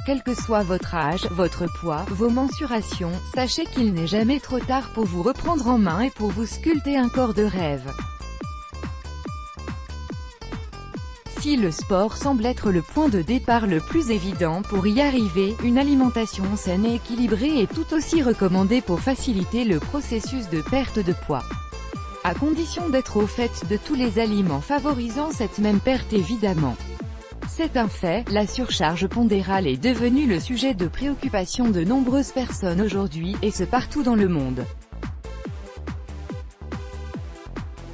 quel que soit votre âge, votre poids, vos mensurations, sachez qu'il n'est jamais trop tard pour vous reprendre en main et pour vous sculpter un corps de rêve. Si le sport semble être le point de départ le plus évident pour y arriver, une alimentation saine et équilibrée est tout aussi recommandée pour faciliter le processus de perte de poids. À condition d'être au fait de tous les aliments favorisant cette même perte évidemment. C'est un fait, la surcharge pondérale est devenue le sujet de préoccupation de nombreuses personnes aujourd'hui, et ce partout dans le monde.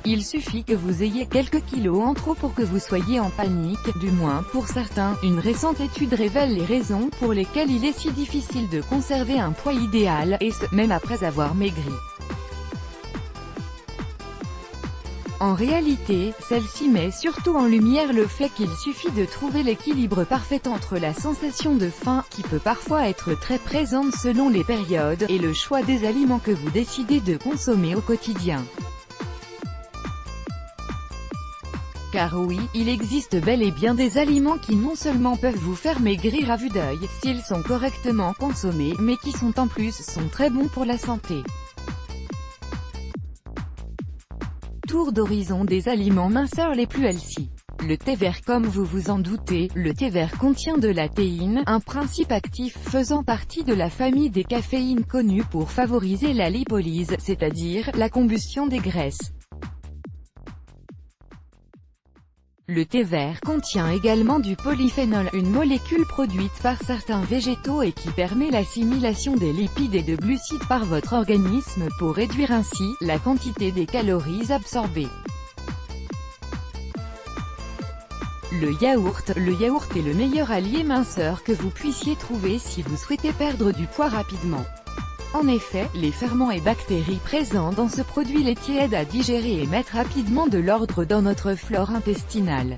Il suffit que vous ayez quelques kilos en trop pour que vous soyez en panique, du moins pour certains. Une récente étude révèle les raisons pour lesquelles il est si difficile de conserver un poids idéal, et ce, même après avoir maigri. En réalité, celle-ci met surtout en lumière le fait qu'il suffit de trouver l'équilibre parfait entre la sensation de faim, qui peut parfois être très présente selon les périodes, et le choix des aliments que vous décidez de consommer au quotidien. Car oui, il existe bel et bien des aliments qui non seulement peuvent vous faire maigrir à vue d'œil, s'ils sont correctement consommés, mais qui en plus sont très bons pour la santé. Tour d'horizon des aliments minceurs les plus healthy. Le thé vert. Comme vous vous en doutez, le thé vert contient de la théine, un principe actif faisant partie de la famille des caféines connues pour favoriser la lipolyse, c'est-à-dire la combustion des graisses. Le thé vert contient également du polyphénol, une molécule produite par certains végétaux et qui permet l'assimilation des lipides et de glucides par votre organisme pour réduire ainsi la quantité des calories absorbées. Le yaourt est le meilleur allié minceur que vous puissiez trouver si vous souhaitez perdre du poids rapidement. En effet, les ferments et bactéries présents dans ce produit laitier aident à digérer et mettre rapidement de l'ordre dans notre flore intestinale.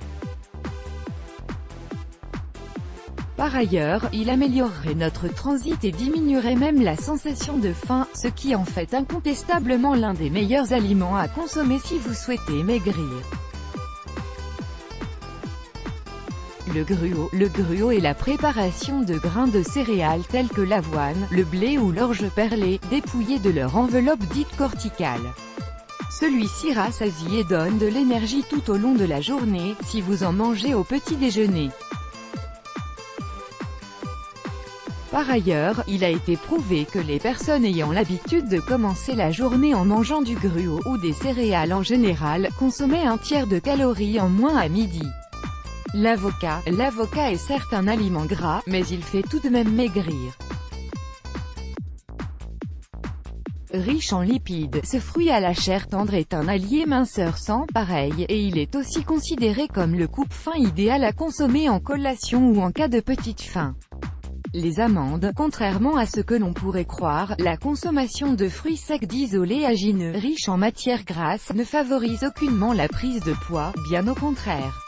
Par ailleurs, il améliorerait notre transit et diminuerait même la sensation de faim, ce qui en fait incontestablement l'un des meilleurs aliments à consommer si vous souhaitez maigrir. Le gruau est la préparation de grains de céréales tels que l'avoine, le blé ou l'orge perlée, dépouillés de leur enveloppe dite corticale. Celui-ci rassasie et donne de l'énergie tout au long de la journée, si vous en mangez au petit déjeuner. Par ailleurs, il a été prouvé que les personnes ayant l'habitude de commencer la journée en mangeant du gruau ou des céréales en général, consommaient un tiers de calories en moins à midi. L'avocat est certes un aliment gras, mais il fait tout de même maigrir. Riche en lipides, ce fruit à la chair tendre est un allié minceur sans pareil, et il est aussi considéré comme le coupe-faim idéal à consommer en collation ou en cas de petite faim. Les amandes, contrairement à ce que l'on pourrait croire, la consommation de fruits secs dits oléagineux, riches en matières grasses, ne favorise aucunement la prise de poids, bien au contraire.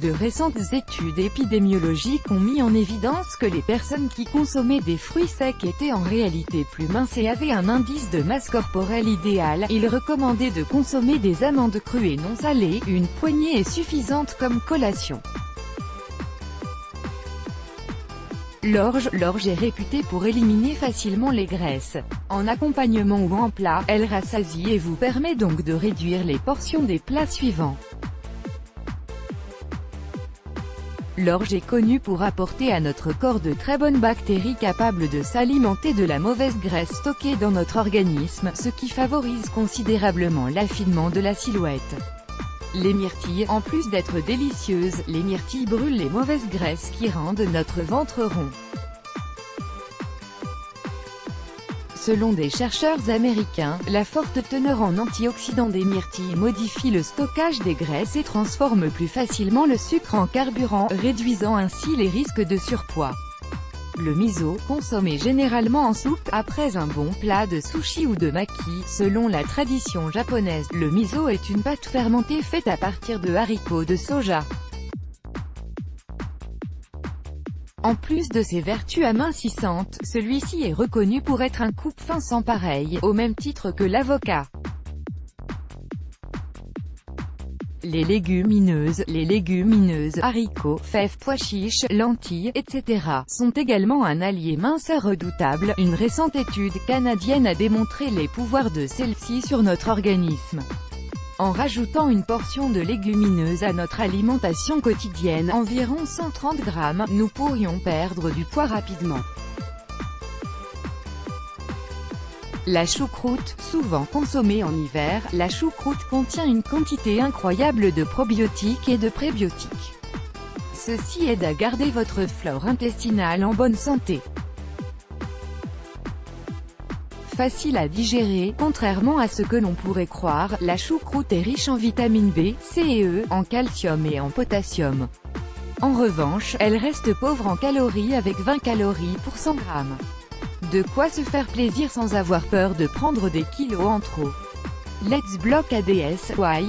De récentes études épidémiologiques ont mis en évidence que les personnes qui consommaient des fruits secs étaient en réalité plus minces et avaient un indice de masse corporelle idéal. Il recommandait de consommer des amandes crues et non salées, une poignée est suffisante comme collation. L'orge est réputée pour éliminer facilement les graisses. En accompagnement ou en plat, elle rassasie et vous permet donc de réduire les portions des plats suivants. L'orge est connue pour apporter à notre corps de très bonnes bactéries capables de s'alimenter de la mauvaise graisse stockée dans notre organisme, ce qui favorise considérablement l'affinement de la silhouette. Les myrtilles, en plus d'être délicieuses, les myrtilles brûlent les mauvaises graisses qui rendent notre ventre rond. Selon des chercheurs américains, la forte teneur en antioxydants des myrtilles modifie le stockage des graisses et transforme plus facilement le sucre en carburant, réduisant ainsi les risques de surpoids. Le miso, consommé généralement en soupe, après un bon plat de sushi ou de maki, selon la tradition japonaise, le miso est une pâte fermentée faite à partir de haricots de soja. En plus de ses vertus amincissantes, celui-ci est reconnu pour être un coupe-faim sans pareil, au même titre que l'avocat. les légumineuses, haricots, fèves, pois chiches, lentilles, etc. sont également un allié minceur redoutable. Une récente étude canadienne a démontré les pouvoirs de celles-ci sur notre organisme. En rajoutant une portion de légumineuses à notre alimentation quotidienne, environ 130 grammes, nous pourrions perdre du poids rapidement. La choucroute, souvent consommée en hiver, la choucroute contient une quantité incroyable de probiotiques et de prébiotiques. Ceci aide à garder votre flore intestinale en bonne santé. Facile à digérer, contrairement à ce que l'on pourrait croire, la choucroute est riche en vitamine B, C et E, en calcium et en potassium. En revanche, elle reste pauvre en calories avec 20 calories pour 100 grammes. De quoi se faire plaisir sans avoir peur de prendre des kilos en trop. Let's block ADS, why?